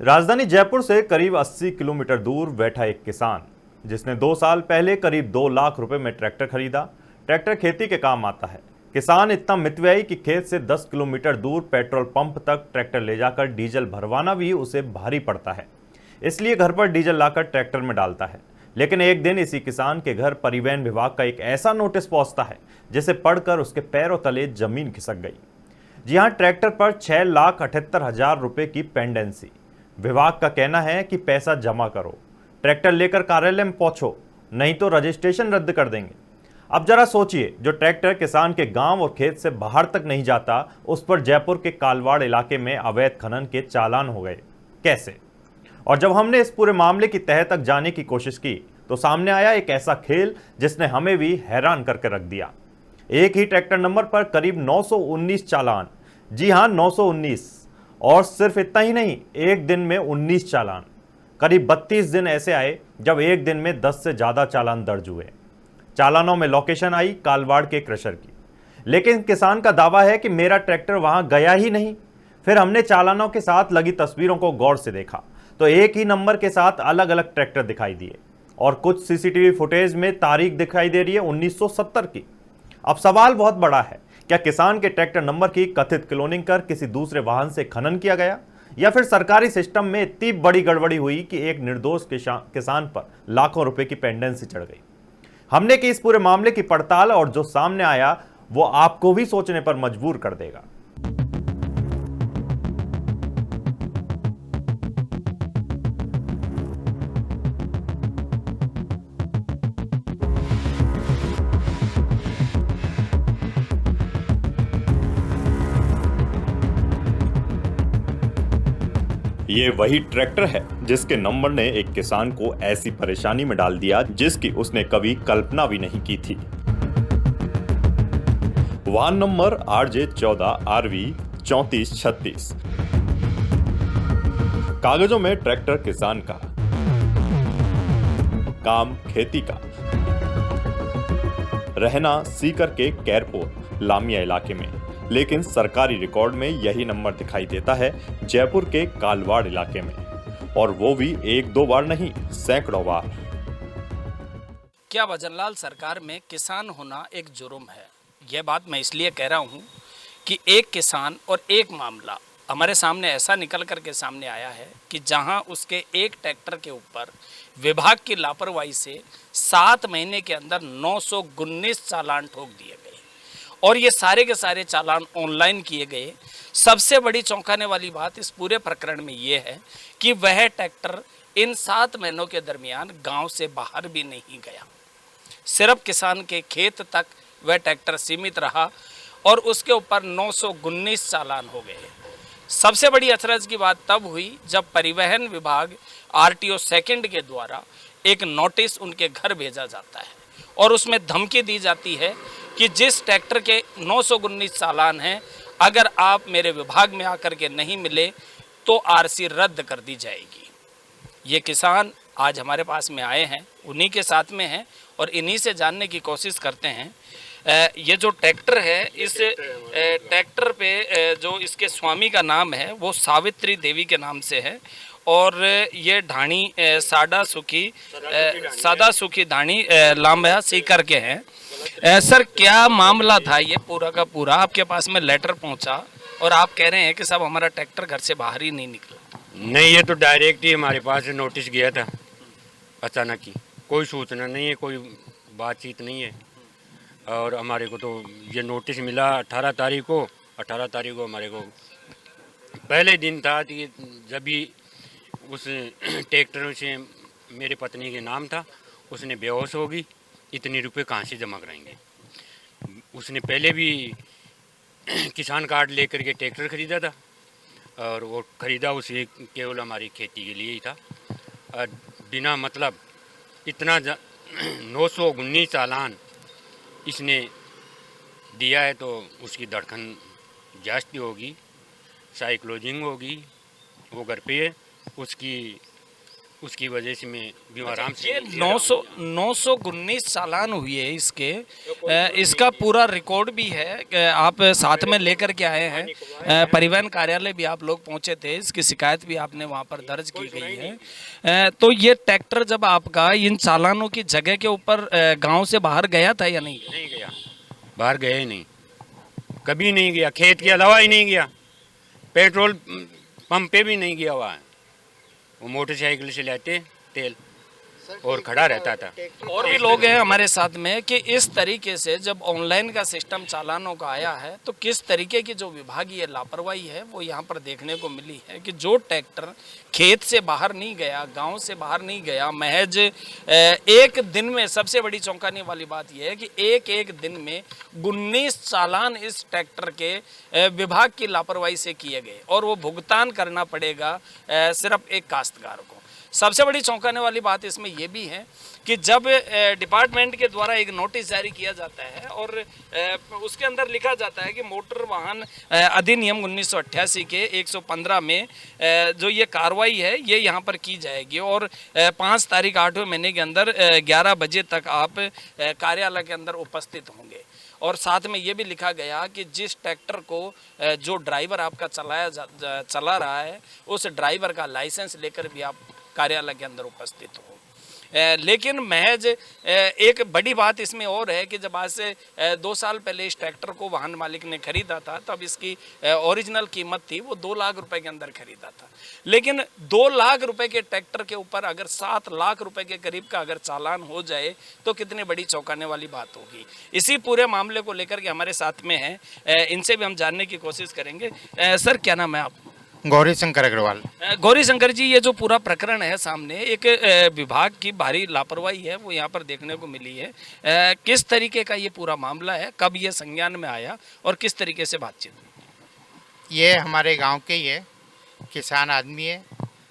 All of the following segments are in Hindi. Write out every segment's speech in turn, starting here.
राजधानी जयपुर से करीब 80 किलोमीटर दूर बैठा एक किसान जिसने 2 साल पहले करीब 2 लाख रुपए में ट्रैक्टर खरीदा। ट्रैक्टर खेती के काम आता है। किसान इतना मितव्ययी कि खेत से 10 किलोमीटर दूर पेट्रोल पंप तक ट्रैक्टर ले जाकर डीजल भरवाना भी उसे भारी पड़ता है। इसलिए घर पर डीजल लाकर ट्रैक्टर में डालता है। लेकिन एक दिन इसी किसान के घर परिवहन विभाग का एक ऐसा नोटिस पहुंचता है जिसे पढ़कर उसके पैरों तले जमीन खिसक गई। जी हां, ट्रैक्टर पर 6,78,000 रुपए की पेंडेंसी। विभाग का कहना है कि पैसा जमा करो, ट्रैक्टर लेकर कार्यालय में पहुंचो, नहीं तो रजिस्ट्रेशन रद्द कर देंगे। अब जरा सोचिए, जो ट्रैक्टर किसान के गांव और खेत से बाहर तक नहीं जाता, उस पर जयपुर के कालवाड़ इलाके में अवैध खनन के चालान हो गए। कैसे? और जब हमने इस पूरे मामले की तह तक जाने की कोशिश की तो सामने आया एक ऐसा खेल जिसने हमें भी हैरान करके रख दिया। एक ही ट्रैक्टर नंबर पर करीब 919 चालान। जी हां, 919। और सिर्फ इतना ही नहीं, एक दिन में 19 चालान। करीब 32 दिन ऐसे आए जब एक दिन में 10 से ज्यादा चालान दर्ज हुए। चालानों में लोकेशन आई कालवाड़ के क्रशर की, लेकिन किसान का दावा है कि मेरा ट्रैक्टर वहां गया ही नहीं। फिर हमने चालानों के साथ लगी तस्वीरों को गौर से देखा तो एक ही नंबर के साथ अलग अलग ट्रैक्टर दिखाई दिए और कुछ सीसीटीवी फुटेज में तारीख दिखाई दे रही है 1970 की। अब सवाल बहुत बड़ा है, क्या किसान के ट्रैक्टर नंबर की कथित क्लोनिंग कर किसी दूसरे वाहन से खनन किया गया, या फिर सरकारी सिस्टम में इतनी बड़ी गड़बड़ी हुई कि एक निर्दोष किसान पर लाखों रुपए की पेंडेंसी चढ़ गई। हमने की इस पूरे मामले की पड़ताल और जो सामने आया वो आपको भी सोचने पर मजबूर कर देगा। ये वही ट्रैक्टर है जिसके नंबर ने एक किसान को ऐसी परेशानी में डाल दिया जिसकी उसने कभी कल्पना भी नहीं की थी। वाहन नंबर RJ14RV 3436। कागजों में ट्रैक्टर किसान का, काम खेती का, रहना सीकर के कैरपोर लामिया इलाके में, लेकिन सरकारी रिकॉर्ड में यही नंबर दिखाई देता है जयपुर के कालवाड़ इलाके में, और वो भी एक दो बार नहीं, सैकड़ों बार। क्या भजनलाल, सरकार में किसान होना एक जुर्म है? यह बात मैं इसलिए कह रहा हूं कि एक किसान और एक मामला हमारे सामने ऐसा निकल कर के सामने आया है कि जहां उसके एक ट्रैक्टर के ऊपर विभाग की लापरवाही से 7 महीने के अंदर 919 चालान ठोक दिए गए और ये सारे के सारे चालान ऑनलाइन किए गए। सबसे बड़ी चौंकाने वाली बात इस पूरे प्रकरण में ये है कि वह ट्रैक्टर इन 7 महीनों के दरमियान गांव से बाहर भी नहीं गया। सिर्फ किसान के खेत तक वह ट्रैक्टर सीमित रहा और उसके ऊपर 919 चालान हो गए। सबसे बड़ी अचरज की बात तब हुई जब परिवहन विभाग RTO सेकंड के द्वारा एक नोटिस उनके घर भेजा जाता है और उसमें धमकी दी जाती है कि जिस ट्रैक्टर के 919 चालान हैं, अगर आप मेरे विभाग में आकर के नहीं मिले तो RC रद्द कर दी जाएगी। ये किसान आज हमारे पास में आए हैं, उन्हीं के साथ में हैं और इन्हीं से जानने की कोशिश करते हैं। ये जो ट्रैक्टर है, इस ट्रैक्टर पे जो इसके स्वामी का नाम है वो सावित्री देवी के नाम से है और ये ढाणी सादा सुखी ढाणी लांबया सीकर के हैं। सर, क्या मामला था ये पूरा का पूरा? आपके पास में लेटर पहुंचा और आप कह रहे हैं कि साहब हमारा ट्रैक्टर घर से बाहर ही नहीं निकला। नहीं, ये तो डायरेक्ट ही हमारे पास नोटिस गया था, अचानक ही, कोई सूचना नहीं है, कोई बातचीत नहीं है। और हमारे को तो ये नोटिस मिला 18 तारीख को। 18 तारीख को हमारे को पहले दिन था कि जब भी उस ट्रैक्टर से मेरे पत्नी के नाम था, उसने बेहोश होगी, इतने रुपए कहाँ से जमा कराएंगे। उसने पहले भी किसान कार्ड लेकर के ट्रैक्टर ख़रीदा था और वो ख़रीदा उसे केवल हमारी खेती के लिए ही था। और बिना मतलब इतना 919 चालान इसने दिया है तो उसकी धड़कन जास्ती होगी, साइक्लोजिंग होगी। वो घर पे है, उसकी उसकी वजह से मैं भी आराम से ये 919 चालान हुए इसके, इसका पूरा रिकॉर्ड भी है, आप साथ में लेकर के आए हैं, परिवहन कार्यालय भी आप लोग पहुंचे थे, इसकी शिकायत भी आपने वहां पर दर्ज की गई है। तो ये ट्रैक्टर जब आपका इन चालानों की जगह के ऊपर गांव से बाहर गया था या नहीं? नहीं गया, बाहर गया ही नहीं, कभी नहीं गया, खेत के अलावा ही नहीं गया, पेट्रोल पंप पे भी नहीं गया हुआ है। वो मोटरसाइकिल से लाते तेल और खड़ा रहता था। और भी लोग हैं हमारे साथ में कि इस तरीके से जब ऑनलाइन का सिस्टम चालानों का आया है तो किस तरीके की जो विभागीय लापरवाही है वो यहाँ पर देखने को मिली है कि जो ट्रैक्टर खेत से बाहर नहीं गया, गांव से बाहर नहीं गया, महज एक दिन में, सबसे बड़ी चौंकाने वाली बात यह है कि एक दिन में 19 चालान इस ट्रैक्टर के विभाग की लापरवाही से किए गए और वो भुगतान करना पड़ेगा सिर्फ एक काश्तकार को। सबसे बड़ी चौंकाने वाली बात इसमें यह भी है कि जब डिपार्टमेंट के द्वारा एक नोटिस जारी किया जाता है और उसके अंदर लिखा जाता है कि मोटर वाहन अधिनियम 1988 के 115 में जो ये कार्रवाई है ये यहाँ पर की जाएगी और 5 तारीख 8वें महीने के अंदर 11 बजे तक आप कार्यालय के अंदर उपस्थित होंगे। और साथ में ये भी लिखा गया कि जिस ट्रैक्टर को जो ड्राइवर आपका चला रहा है उस ड्राइवर का लाइसेंस लेकर भी आप कार्यालय के अंदर उपस्थित हो। लेकिन महज एक बड़ी बात इसमें और है कि जब आज से 2 साल पहले इस ट्रैक्टर को वाहन मालिक ने खरीदा था तब इसकी ओरिजिनल कीमत थी वो 2 लाख रुपए के अंदर खरीदा था। लेकिन 2 लाख रुपए के ट्रैक्टर के ऊपर अगर 7 लाख रुपए के करीब का अगर चालान हो जाए तो कितनी बड़ी चौंकाने वाली बात होगी। इसी पूरे मामले को लेकर के हमारे साथ में है, इनसे भी हम जानने की कोशिश करेंगे। सर, क्या नाम है आप? गौरी शंकर अग्रवाल। गौरी शंकर जी, ये जो पूरा प्रकरण है सामने, एक विभाग की भारी लापरवाही है वो यहाँ पर देखने को मिली है। किस तरीके का ये पूरा मामला है, कब ये संज्ञान में आया और किस तरीके से बातचीत? ये हमारे गांव के ही है, किसान आदमी है।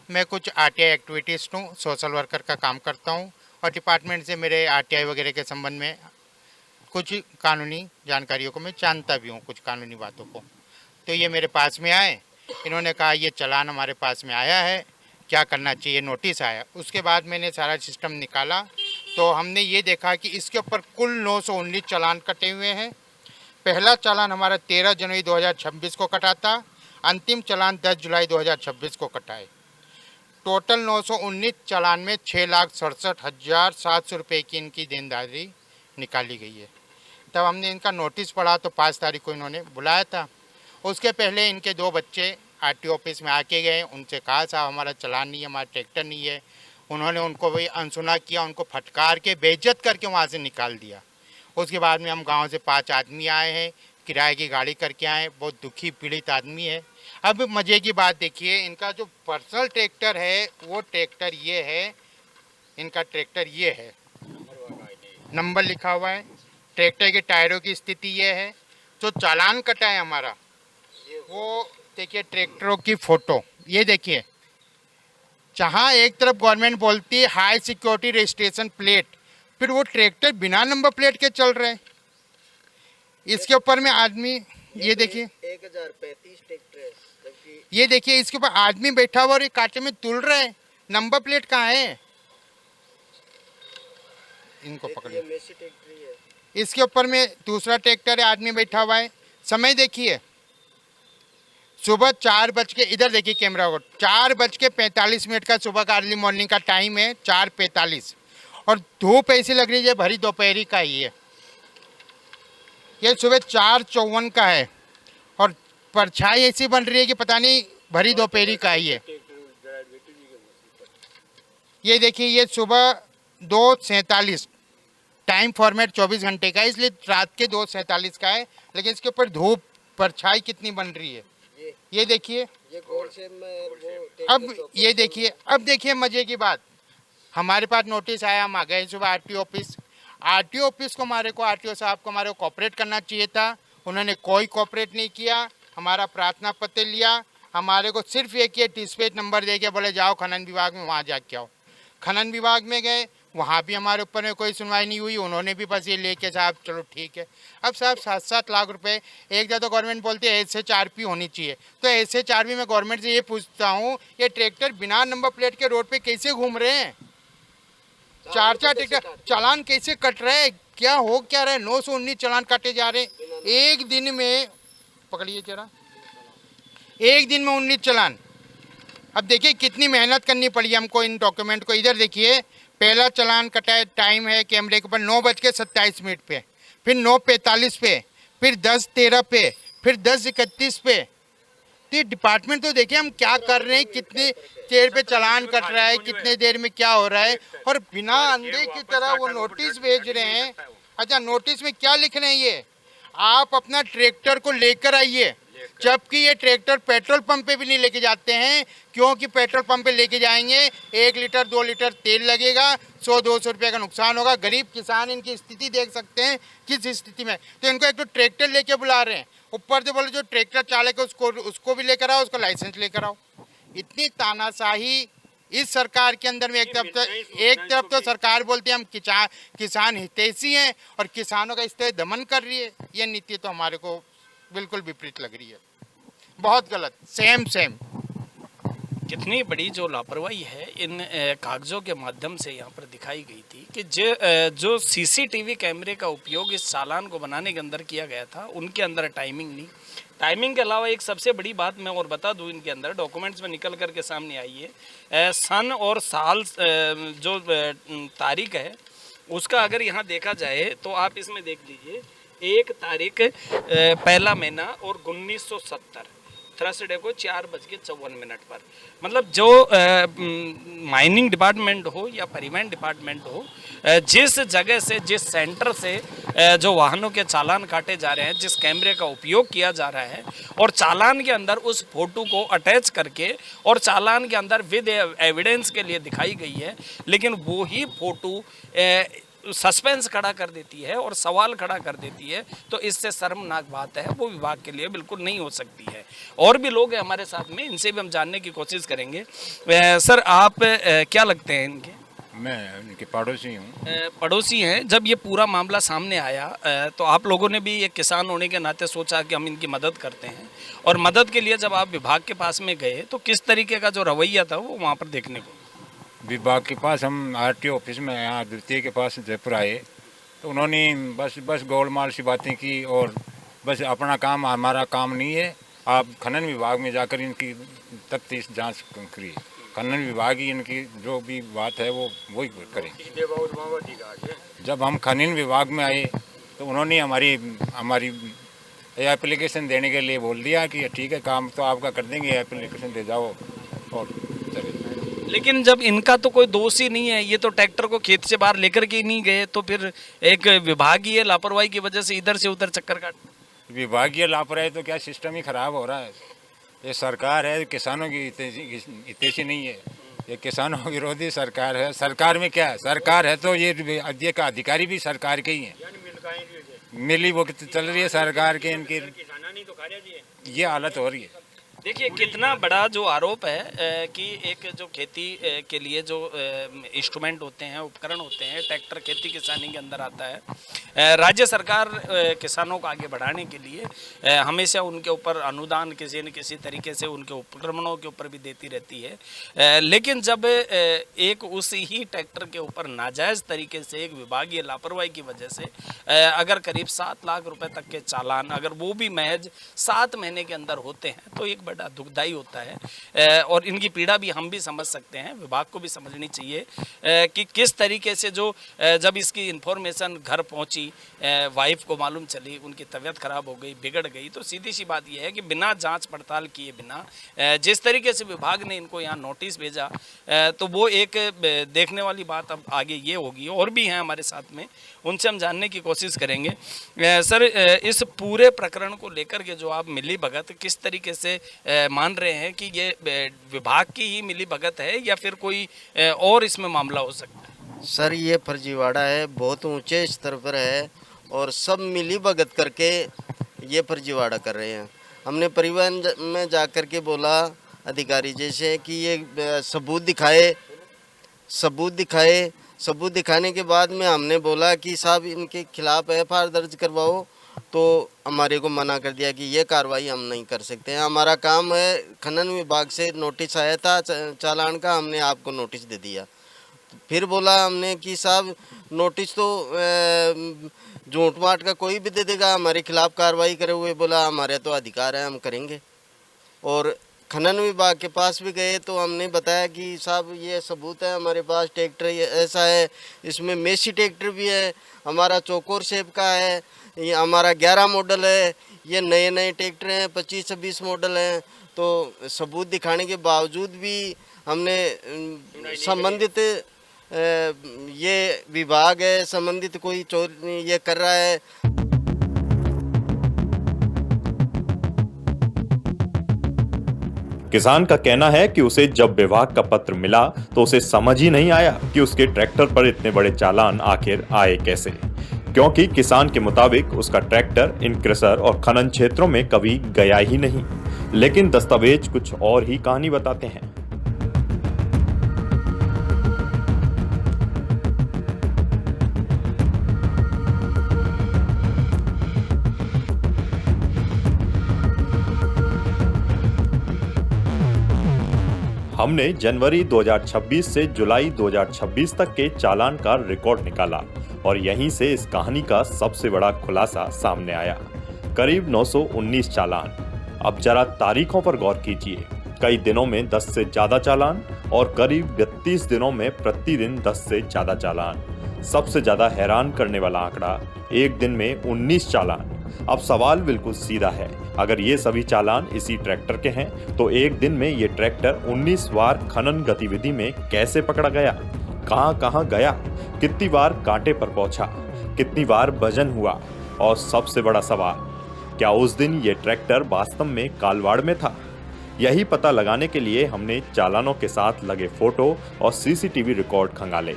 मैं कुछ आरटीआई एक्टिविटीज़ हूँ, सोशल वर्कर का काम करता हूँ और डिपार्टमेंट से मेरे आरटीआई वगैरह के संबंध में कुछ कानूनी जानकारियों को मैं जानता भी हूँ, कुछ कानूनी बातों को। तो ये मेरे पास में आए, इन्होंने कहा ये चालान हमारे पास में आया है, क्या करना चाहिए, नोटिस आया। उसके बाद मैंने सारा सिस्टम निकाला तो हमने ये देखा कि इसके ऊपर कुल 919 चालान कटे हुए हैं। पहला चालान हमारा 13 जनवरी 2026 को कटा था, अंतिम चालान 10 जुलाई 2026 को कटा है। टोटल 919 चालान में 6,67,700 रुपये की इनकी देनदारी निकाली गई है। तब हमने इनका नोटिस पढ़ा तो 5 तारीख को इन्होंने बुलाया था। उसके पहले इनके 2 बच्चे आरटीओ ऑफिस में आके गए, उनसे कहा साहब हमारा चालान नहीं है, हमारा ट्रैक्टर नहीं है। उन्होंने उनको वही अनसुना किया, उनको फटकार के बेइज्जत करके वहाँ से निकाल दिया। उसके बाद में हम गांव से 5 आदमी आए हैं, किराए की गाड़ी करके आए, बहुत दुखी पीड़ित आदमी है। अब मज़े की बात देखिए, इनका जो पर्सनल ट्रैक्टर है वो ट्रैक्टर ये है, इनका ट्रैक्टर ये है, नंबर लिखा हुआ है, ट्रैक्टर के टायरों की स्थिति ये है। जो चालान कटा है हमारा वो देखिए, ट्रैक्टरों की फ़ोटो ये देखिए। जहाँ एक तरफ गवर्नमेंट बोलती है हाई सिक्योरिटी रजिस्ट्रेशन प्लेट, फिर वो ट्रैक्टर बिना नंबर प्लेट के चल रहे हैं। इसके ऊपर में आदमी ये देखिए 1035 ट्रैक्टर है, जबकि ये देखिए इसके ऊपर आदमी बैठा हुआ और ये कांटे में तुल रहे हैं। नंबर प्लेट कहाँ है? इनको पकड़िए। मेसी ट्रैक्टर ही है। इसके ऊपर में दूसरा ट्रैक्टर है, आदमी बैठा हुआ है। समय देखिए, सुबह 4 बज के, इधर देखिए कैमरा को, 4:45 का सुबह का अर्ली मॉर्निंग का टाइम है, 4:45, और धूप ऐसी लग रही है भरी दोपहरी का ही है। ये सुबह 4:54 का है और परछाई ऐसी बन रही है कि पता नहीं भरी दोपहरी का ही है। ये देखिए, ये सुबह 2:47, टाइम फॉर्मेट 24 घंटे का है, इसलिए रात के 2:47 का है, लेकिन इसके ऊपर धूप परछाई कितनी बन रही है ये देखिए। ये गोल शेप में वो अब ये देखिए, अब देखिए मजे की बात, हमारे पास नोटिस आया, हम आ गए सुबह आरटीओ ऑफिस। आरटीओ ऑफिस को आरटीओ साहब को हमारे को कोऑपरेट करना चाहिए था, उन्होंने कोई कोऑपरेट नहीं किया। हमारा प्रार्थना पत्र लिया, हमारे को सिर्फ एक ये डिस्पैच नंबर दे के बोले जाओ खनन विभाग में, वहाँ जाके आओ। खनन विभाग में गए, वहाँ भी हमारे ऊपर में कोई सुनवाई नहीं हुई, उन्होंने भी बस ये लेके साहब चलो ठीक है। अब साहब 7-7 लाख रुपए, एक जगह तो गवर्नमेंट बोलती है SHRP होनी चाहिए, तो SHRP में गवर्नमेंट से ये पूछता हूँ, ये ट्रैक्टर बिना नंबर प्लेट के रोड पे कैसे घूम रहे हैं? 4-4 ट्रैक्टर चालान कैसे कट रहे हैं? क्या हो क्या रहा है? 919 चालान काटे जा रहे हैं एक दिन में। पकड़िए जरा, एक दिन में 19 चालान। अब देखिए कितनी मेहनत करनी पड़ी हमको इन डॉक्यूमेंट को। इधर देखिए, पहला चालान कटा टाइम है कैमरे के ऊपर 9:27 पे, फिर 9:45 पे, फिर 10:13 पे, फिर 10:31 पे। तो डिपार्टमेंट तो देखिए हम क्या कर रहे हैं, कितनी देर पे चालान कट रहा है, कितने देर में क्या हो रहा है, और बिना अंधे की तरह वो नोटिस भेज रहे हैं। अच्छा, नोटिस में क्या लिख रहे हैं ये? आप अपना ट्रैक्टर को लेकर आइए, जबकि ये ट्रैक्टर पेट्रोल पंप पे भी नहीं लेके जाते हैं, क्योंकि पेट्रोल पंप पे लेके जाएंगे 1 लीटर 2 लीटर तेल लगेगा, 100-200 रुपये का नुकसान होगा। गरीब किसान इनकी स्थिति देख सकते हैं किस स्थिति में। तो इनको एक तो ट्रैक्टर लेके बुला रहे हैं, ऊपर से बोले जो ट्रैक्टर चालक है उसको भी लेकर आओ, उसका लाइसेंस लेकर आओ। इतनी तानाशाही इस सरकार के अंदर में। एक तरफ तो सरकार बोलती है हम किसान हितैषी हैं और किसानों का इस तरह दमन कर रही है। ये नीति तो हमारे को बिल्कुल विपरीत लग रही है, बहुत गलत। सेम कितनी बड़ी जो लापरवाही है इन कागजों के माध्यम से यहाँ पर दिखाई गई थी कि जो CCTV कैमरे का उपयोग इस चालान को बनाने के अंदर किया गया था, उनके अंदर टाइमिंग नहीं। टाइमिंग के अलावा एक सबसे बड़ी बात मैं और बता दूं, इनके अंदर डॉक्यूमेंट्स में निकल करके सामने आई है, सन और साल जो तारीख है उसका अगर यहाँ देखा जाए तो आप इसमें देख लीजिए, 1 तारीख 1 महीना और 1970 थर्सडे को 4:54 पर। मतलब जो माइनिंग डिपार्टमेंट हो या परिवहन डिपार्टमेंट हो, जिस जगह से, जिस सेंटर से जो वाहनों के चालान काटे जा रहे हैं, जिस कैमरे का उपयोग किया जा रहा है, और चालान के अंदर उस फोटो को अटैच करके और चालान के अंदर विद एविडेंस के लिए दिखाई गई है, लेकिन वो ही फोटो सस्पेंस खड़ा कर देती है और सवाल खड़ा कर देती है, तो इससे शर्मनाक बात है, वो विभाग के लिए बिल्कुल नहीं हो सकती है। और भी लोग हैं हमारे साथ में, इनसे भी हम जानने की कोशिश करेंगे। सर, आप क्या लगते हैं इनके? मैं इनके पड़ोसी हूँ। पड़ोसी हैं। जब ये पूरा मामला सामने आया तो आप लोगों ने भी एक किसान होने के नाते सोचा कि हम इनकी मदद करते हैं, और मदद के लिए जब आप विभाग के पास में गए तो किस तरीके का जो रवैया था वो वहाँ पर देखने को? विभाग के पास हम RTO ऑफिस में यहाँ द्वितीय के पास जयपुर आए, तो उन्होंने बस गोलमाल सी बातें की, और बस अपना काम हमारा काम नहीं है, आप खनन विभाग में जाकर इनकी तफ्तीश जांच करिए। खनन विभाग ही इनकी जो भी बात है वो वही करें। जब हम खनन विभाग में आए तो उन्होंने हमारी एप्लीकेशन देने के लिए बोल दिया कि ठीक है, काम तो आपका कर देंगे, एप्लीकेशन दे जाओ और चले। लेकिन जब इनका तो कोई दोष ही नहीं है, ये तो ट्रैक्टर को खेत से बाहर लेकर के ही नहीं गए, तो फिर एक विभागीय लापरवाही की वजह से इधर से उधर चक्कर काट। विभागीय लापरवाही तो क्या, सिस्टम ही खराब हो रहा है। ये सरकार है, किसानों की हितैषी नहीं है, ये किसानों विरोधी सरकार है। सरकार में क्या है, सरकार है तो ये का अधिकारी भी सरकार के ही हैं, मिली वो चल रही है सरकार के, इनकी ये हालत हो रही है। देखिए कितना बड़ा जो आरोप है कि एक जो खेती के लिए जो इंस्ट्रूमेंट होते हैं, उपकरण होते हैं, ट्रैक्टर खेती किसानी के अंदर आता है। राज्य सरकार किसानों को आगे बढ़ाने के लिए हमेशा उनके ऊपर अनुदान किसी न किसी तरीके से उनके उपकरणों के ऊपर भी देती रहती है, लेकिन जब एक उस ही ट्रैक्टर के ऊपर नाजायज़ तरीके से एक विभागीय लापरवाही की वजह से अगर करीब 7 लाख रुपए तक के चालान, अगर वो भी महज 7 महीने के अंदर होते हैं, तो एक बड़ा दुखदाई होता है। और इनकी पीड़ा भी हम भी समझ सकते हैं, विभाग को भी समझनी चाहिए कि किस तरीके से जो जब इसकी इन्फॉर्मेशन घर पहुंची, वाइफ को मालूम चली, उनकी तबीयत खराब हो गई, बिगड़ गई, तो सीधी सी बात यह है कि बिना जांच पड़ताल किए बिना जिस तरीके से विभाग ने इनको यहाँ नोटिस भेजा, तो वो एक देखने वाली बात अब आगे ये होगी। और भी हैं हमारे साथ में, उनसे हम जानने की कोशिश करेंगे। सर, इस पूरे प्रकरण को लेकर के जो आप मिली भगत किस तरीके से मान रहे हैं कि ये विभाग की ही मिली भगत है या फिर कोई और इसमें मामला हो सकता है? सर, ये फर्जीवाड़ा है, बहुत ऊंचे स्तर पर है और सब मिली भगत करके ये फर्जीवाड़ा कर रहे हैं। हमने परिवहन में जा कर के बोला अधिकारी जैसे कि ये सबूत दिखाए, सबूत दिखाने के बाद में हमने बोला कि साहब इनके खिलाफ एफआईआर दर्ज करवाओ, तो हमारे को मना कर दिया कि ये कार्रवाई हम नहीं कर सकते हैं, हमारा काम है। खनन विभाग से नोटिस आया था चालान का, हमने आपको नोटिस दे दिया। फिर बोला हमने कि साहब नोटिस तो झूठ माट का कोई भी दे देगा, हमारे खिलाफ कार्रवाई करे हुए। बोला हमारे तो अधिकार है, हम करेंगे। और खनन विभाग के पास भी गए तो हमने बताया कि साहब ये सबूत है हमारे पास, ट्रैक्टर ऐसा है, इसमें मेसी ट्रैक्टर भी है, हमारा चौकोर शेप का है, ये हमारा 11 मॉडल है, ये नए नए ट्रैक्टर हैं, 25-26 मॉडल हैं। तो सबूत दिखाने के बावजूद भी हमने संबंधित ये विभाग है, संबंधित कोई चोर ये कर रहा है। किसान का कहना है कि उसे जब विभाग का पत्र मिला तो उसे समझ ही नहीं आया कि उसके ट्रैक्टर पर इतने बड़े चालान आखिर आए कैसे, क्योंकि किसान के मुताबिक उसका ट्रैक्टर इन क्रशर और खनन क्षेत्रों में कभी गया ही नहीं। लेकिन दस्तावेज कुछ और ही कहानी बताते हैं। हमने जनवरी 2026 से जुलाई 2026 तक के चालान का रिकॉर्ड निकाला और यहीं से इस कहानी का सबसे बड़ा खुलासा सामने आया। करीब 919 चालान। अब जरा तारीखों पर गौर कीजिए। कई दिनों में 10 से ज्यादा चालान और करीब 32 दिनों में प्रतिदिन 10 से ज्यादा चालान। सबसे ज्यादा हैरान करने वाला आंकड़ा, एक दिन में 19 चालान। अब सवाल बिल्कुल सीधा है, अगर ये सभी चालान इसी ट्रैक्टर के हैं तो एक दिन में ये ट्रैक्टर 19 बार खनन गतिविधि में कैसे पकड़ा गया, कहां गया, कितनी बार कांटे पर पहुंचा, कितनी बार वजन हुआ, और सबसे बड़ा सवाल, क्या उस दिन ये ट्रैक्टर वास्तव में कालवाड़ में था? यही पता लगाने के लिए हमने चालानों के साथ लगे फोटो और सीसीटीवी रिकॉर्ड खंगाले।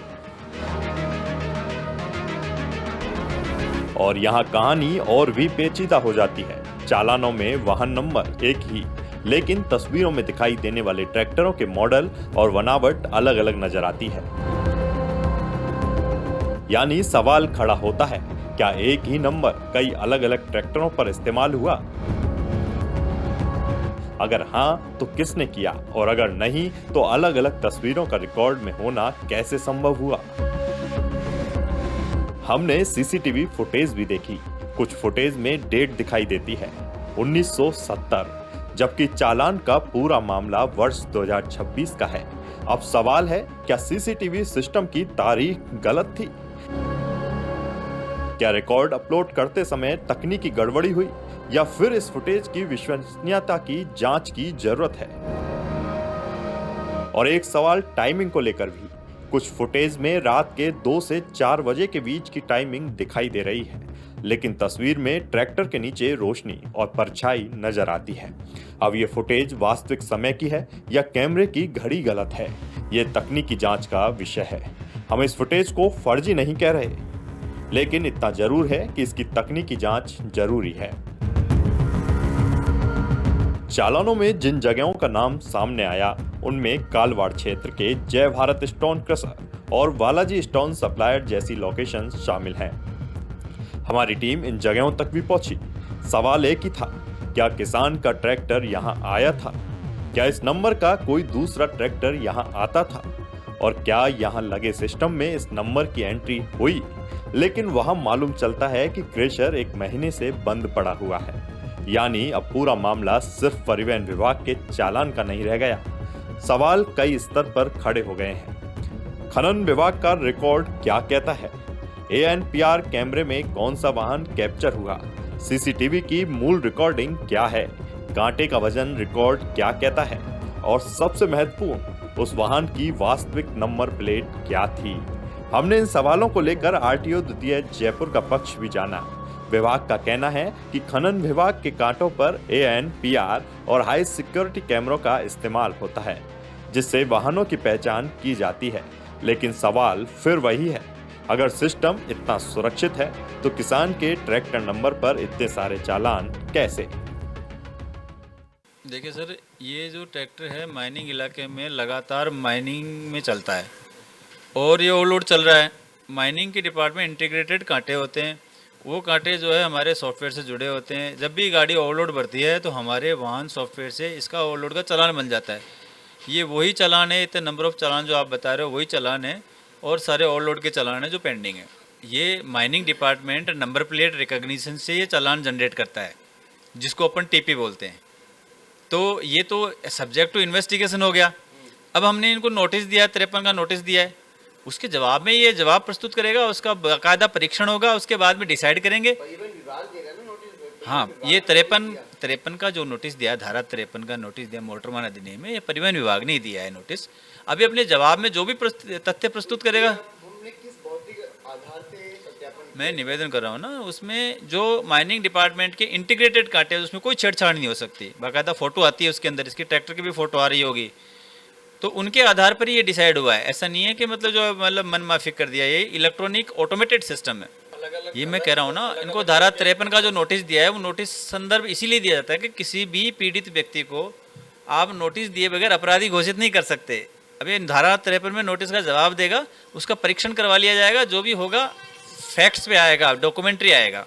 और यहाँ कहानी और भी पेचीदा हो जाती है। चालानों में वाहन नंबर एक ही, लेकिन तस्वीरों में दिखाई देने वाले ट्रैक्टरों के मॉडल और बनावट अलग अलग नजर आती है। यानी सवाल खड़ा होता है, क्या एक ही नंबर कई अलग अलग ट्रैक्टरों पर इस्तेमाल हुआ? अगर हाँ तो किसने किया, और अगर नहीं तो अलग अलग तस्वीरों का रिकॉर्ड में होना कैसे संभव हुआ? हमने सीसीटीवी फुटेज भी देखी। कुछ फुटेज में डेट दिखाई देती है 1970, जबकि चालान का पूरा मामला वर्ष 2026 का है। अब सवाल है, क्या सीसीटीवी सिस्टम की तारीख गलत थी? क्या रिकॉर्ड अपलोड करते समय तकनीकी गड़बड़ी हुई, या फिर इस फुटेज की विश्वसनीयता की जांच की जरूरत है? और एक सवाल टाइमिंग को लेकर भी। कुछ फुटेज में रात के 2 से 4 बजे के बीच की टाइमिंग दिखाई दे रही है, लेकिन तस्वीर में ट्रैक्टर के नीचे रोशनी और परछाई नजर आती है। अब ये फुटेज वास्तविक समय की है या कैमरे की घड़ी गलत है, ये तकनीकी जांच का विषय है। हम इस फुटेज को फर्जी नहीं कह रहे, लेकिन इतना जरूर है कि इसकी तकनीकी जांच जरूरी है। चालानों में जिन जगहों का नाम सामने आया उनमें कालवाड़ क्षेत्र के जय भारत स्टोन क्रशर और बालाजी स्टोन सप्लायर जैसी लोकेशन शामिल हैं। हमारी टीम इन जगहों तक भी पहुंची। सवाल एक ही था, क्या किसान का ट्रैक्टर यहां आया था? क्या इस नंबर का कोई दूसरा ट्रैक्टर यहां आता था? और क्या यहां लगे सिस्टम में इस नंबर की एंट्री हुई? लेकिन वहां मालूम चलता है कि क्रशर 1 महीने से बंद पड़ा हुआ है। यानी अब पूरा मामला सिर्फ परिवहन विभाग के चालान का नहीं रह गया। सवाल कई स्तर पर खड़े हो गए हैं। खनन विभाग का रिकॉर्ड क्या कहता है? ANPR कैमरे में कौन सा वाहन कैप्चर हुआ? सीसीटीवी की मूल रिकॉर्डिंग क्या है? कांटे का वजन रिकॉर्ड क्या कहता है? और सबसे महत्वपूर्ण, उस वाहन की वास्तविक नंबर प्लेट क्या थी? हमने इन सवालों को लेकर RTO द्वितीय जयपुर का पक्ष भी जाना। विभाग का कहना है कि खनन विभाग के कांटों पर ANPR और हाई सिक्योरिटी कैमरों का इस्तेमाल होता है, जिससे वाहनों की पहचान की जाती है। लेकिन सवाल फिर वही है, अगर सिस्टम इतना सुरक्षित है तो किसान के ट्रैक्टर नंबर पर इतने सारे चालान कैसे? देखिए सर, ये जो ट्रैक्टर है माइनिंग इलाके में लगातार माइनिंग में चलता है, और ये ओवरलोड चल रहा है। माइनिंग के डिपार्टमेंट इंटीग्रेटेड कांटे होते हैं, वो कांटे जो है हमारे सॉफ्टवेयर से जुड़े होते हैं। जब भी गाड़ी ओवरलोड भरती है तो हमारे वाहन सॉफ्टवेयर से इसका ओवरलोड का चालान बन जाता है। ये वही चालान है, इतने नंबर ऑफ चालान जो आप बता रहे हो वही चालान है, और सारे ओवरलोड के चालान है जो पेंडिंग है। ये mining department number plate recognition से ये चालान जनरेट करता है, जिसको अपन टीपी बोलते हैं। तो ये तो सब्जेक्ट टू इन्वेस्टिगेशन हो गया। अब हमने इनको नोटिस दिया है, 53 का नोटिस दिया है, उसके जवाब में ये जवाब प्रस्तुत करेगा, उसका बाकायदा परीक्षण होगा, उसके बाद में डिसाइड करेंगे। हाँ, ये 53 का जो नोटिस दिया, धारा 53 का नोटिस दिया मोटर वाहन अधिनियम में, ये परिवहन विभाग ने दिया है नोटिस। अभी अपने जवाब में जो भी तथ्य प्रस्तुत करेगा, मैं निवेदन कर रहा हूँ ना, उसमें जो माइनिंग डिपार्टमेंट के इंटीग्रेटेड कांटे हैं उसमें कोई छेड़छाड़ नहीं हो सकती। बाकायदा फोटो आती है उसके अंदर, इसकी ट्रैक्टर की भी फोटो आ रही होगी, तो उनके आधार पर ये डिसाइड हुआ है। ऐसा नहीं है कि मतलब जो मतलब मन माफिक कर दिया, ये इलेक्ट्रॉनिक ऑटोमेटेड सिस्टम है। ये मैं कह रहा हूँ ना, इनको धारा 53 का जो नोटिस दिया है, वो नोटिस संदर्भ इसीलिए दिया जाता है कि किसी भी पीड़ित व्यक्ति को आप नोटिस दिए बगैर अपराधी घोषित नहीं कर सकते। अभी धारा 53 में नोटिस का जवाब देगा, उसका परीक्षण करवा लिया जाएगा, जो भी होगा फैक्ट्स पे आएगा, डॉक्यूमेंट्री आएगा।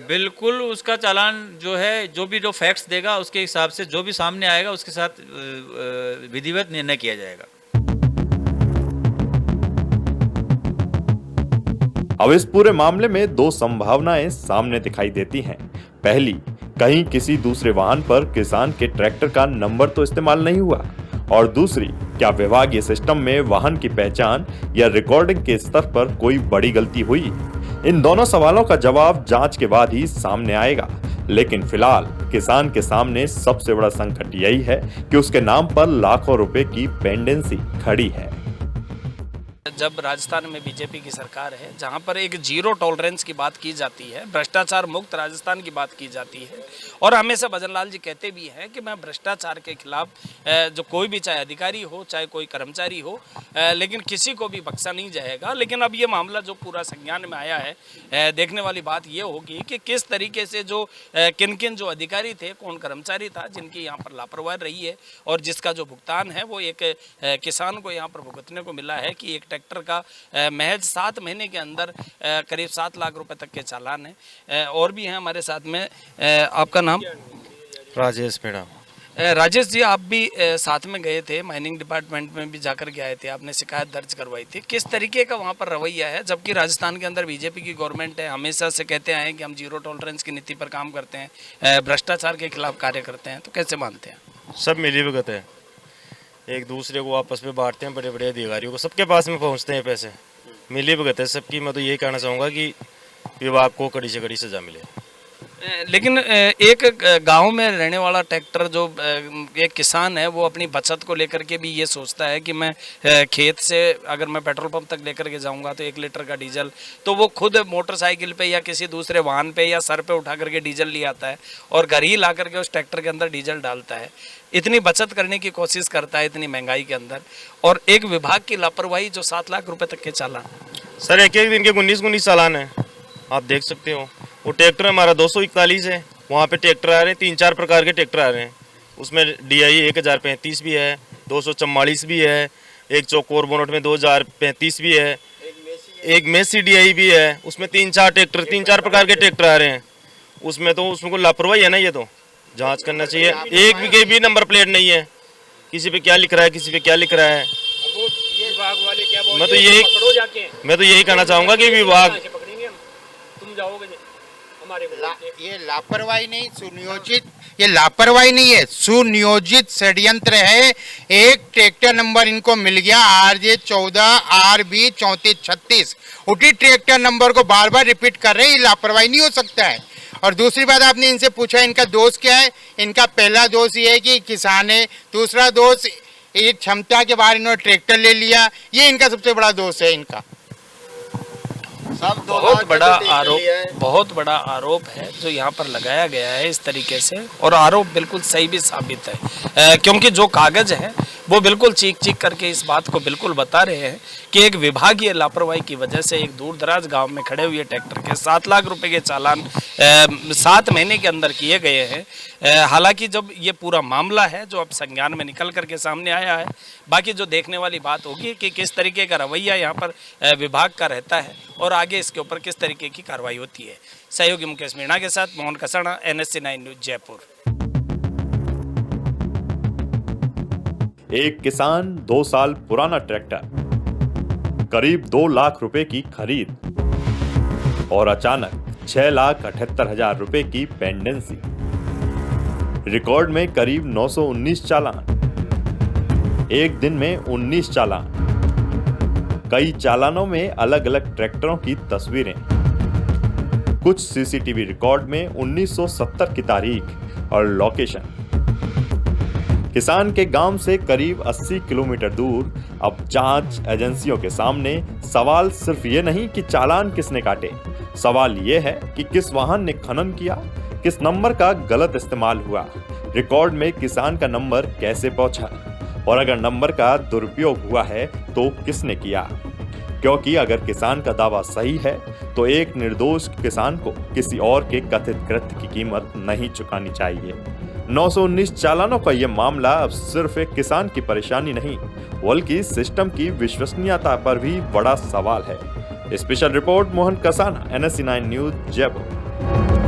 बिल्कुल उसका चालान जो है, जो भी जो फैक्ट्स देगा उसके हिसाब से जो भी सामने आएगा उसके साथ विधिवत निर्णय किया जाएगा। अब इस पूरे मामले में दो संभावनाएं सामने दिखाई देती हैं। पहली, कहीं किसी दूसरे वाहन पर किसान के ट्रैक्टर का नंबर तो इस्तेमाल नहीं हुआ, और दूसरी, क्या विभागीय सिस्टम में वाहन की पहचान या रिकॉर्डिंग के स्तर पर कोई बड़ी गलती हुई। इन दोनों सवालों का जवाब जांच के बाद ही सामने आएगा। लेकिन फिलहाल किसान के सामने सबसे बड़ा संकट यही है कि उसके नाम पर लाखों रुपए की पेंडेंसी खड़ी है। जब राजस्थान में बीजेपी की सरकार है, जहां पर एक जीरो टॉलरेंस की बात की जाती है, भ्रष्टाचार मुक्त राजस्थान की बात की जाती है, और हमेशा भजन लाल जी कहते भी हैं कि मैं भ्रष्टाचार के खिलाफ जो कोई भी, चाहे अधिकारी हो चाहे कोई कर्मचारी हो, लेकिन किसी को भी बख्शा नहीं जाएगा। लेकिन अब ये मामला जो पूरा संज्ञान में आया है, देखने वाली बात ये होगी कि किस तरीके से जो किन किन जो अधिकारी थे, कौन कर्मचारी था जिनकी यहाँ पर लापरवाही रही है, और जिसका जो भुगतान है वो एक किसान को यहाँ पर भुगतने को मिला है कि एक ट्रैक्टर का महज 7 महीने के अंदर करीब 7 लाख रुपए तक के चालान है। और भी हैं हमारे साथ में। आपका नाम? राजेश पेड़ा। राजेश जी, आप भी साथ में गए थे, माइनिंग डिपार्टमेंट में भी जाकर के आए थे, आपने शिकायत दर्ज करवाई थी। किस तरीके का वहाँ पर रवैया है, जबकि राजस्थान के अंदर बीजेपी की गवर्नमेंट है, हमेशा से कहते आए हैं कि हम जीरो टॉलरेंस की नीति पर काम करते हैं, भ्रष्टाचार के खिलाफ कार्य करते हैं, तो कैसे मानते हैं? सब मिली भगत है, एक दूसरे को आपस में बांटते हैं, बड़े बड़े अधिकारियों को सबके पास में पहुंचते हैं पैसे, मिली भगत है सबकी। मैं तो यही कहना चाहूँगा कि विभाग को कड़ी से कड़ी सजा मिले। लेकिन एक गांव में रहने वाला ट्रैक्टर जो एक किसान है, वो अपनी बचत को लेकर के भी ये सोचता है कि मैं खेत से अगर मैं पेट्रोल पंप तक लेकर के जाऊंगा तो 1 लीटर का डीजल तो वो खुद मोटरसाइकिल पे या किसी दूसरे वाहन पे या सर पे उठा करके डीजल ले आता है और घर ही ला करके उस ट्रैक्टर के अंदर डीजल डालता है। इतनी बचत करने की कोशिश करता है इतनी महंगाई के अंदर, और एक विभाग की लापरवाही जो 7 लाख रुपए तक के चालान। सर एक दिन के 19 चालान है, आप देख सकते हो। वो ट्रैक्टर हमारा 241 है, वहाँ पे ट्रैक्टर आ रहे हैं, 3-4 प्रकार के ट्रैक्टर आ रहे हैं। उसमें DI 1035 भी है, 244 भी है, एक चौकोर बोनट में 2035 भी है, एक मेसी DI भी है। उसमें 3-4 प्रकार के ट्रैक्टर आ रहे हैं। उसमें तो उसमें को लापरवाही है ना, ये तो जांच करना चाहिए। एक भी नंबर प्लेट नहीं है, किसी पे क्या लिख रहा है, किसी पे क्या लिख रहा है। मैं तो यही कहना चाहूँगा कि विभाग ये लापरवाही नहीं, ये लापरवाही नहीं है, सुनियोजित षड्यंत्र है। एक ट्रैक्टर नंबर इनको मिल गया RJ 14 RB 3436, उसी ट्रैक्टर नंबर को बार बार रिपीट कर रहे हैं, ये लापरवाही नहीं हो सकता है। और दूसरी बात, आपने इनसे पूछा इनका दोष क्या है। इनका पहला दोष ये है कि किसान है, दूसरा दोष ये क्षमता के बाहर इन्होंने ट्रैक्टर ले लिया, ये इनका सबसे बड़ा दोष है इनका। साहब 2 बहुत लाख बड़ा का तो टेक्टर आरोप, लिया है। बहुत बड़ा आरोप है जो यहाँ पर लगाया गया है इस तरीके से, और आरोप बिल्कुल सही भी साबित है, क्योंकि जो कागज है वो बिल्कुल चीख चीख करके इस बात को बिल्कुल बता रहे हैं कि एक विभागीय लापरवाही की वजह से एक दूर दराज गांव में खड़े हुए ट्रैक्टर के 7 लाख रुपए के चालान 7 महीने के अंदर किए गए हैं। हालांकि जब ये पूरा मामला है जो अब संज्ञान में निकल करके सामने आया है, बाकी जो देखने वाली बात होगी कि किस तरीके का रवैया यहाँ पर विभाग का रहता है और आगे इसके ऊपर किस तरीके की कार्रवाई होती है। सहयोगी मुकेश मीणा के साथ मोहन कसाना, NSC9 न्यूज जयपुर। एक किसान 2 साल पुराना ट्रैक्टर, करीब 2 लाख रुपए की खरीद और अचानक 6,78,000 रुपए की पेंडेंसी। रिकॉर्ड में करीब 919 चालान, एक दिन में 19 चालान, कई चालानों में अलग अलग ट्रैक्टरों की तस्वीरें, कुछ सीसीटीवी रिकॉर्ड में 1970 की तारीख और लोकेशन। किसान के गांव से करीब 80 किलोमीटर दूर अब जांच एजेंसियों के सामने सवाल सिर्फ ये नहीं कि चालान किसने काटे, सवाल ये है कि किस वाहन ने खनन किया, किस नंबर का गलत इस्तेमाल हुआ, रिकॉर्ड में किसान का नंबर कैसे पहुंचा, और अगर नंबर का दुरुपयोग हुआ है तो किसने किया। क्योंकि अगर किसान का दावा सही है तो एक निर्दोष किसान को किसी और के कथित कृत्य की कीमत नहीं चुकानी चाहिए। 919 चालानों का यह मामला अब सिर्फ एक किसान की परेशानी नहीं, बल्कि सिस्टम की विश्वसनीयता पर भी बड़ा सवाल है। Special report Mohan Kasana, NSC9 news Jaipur.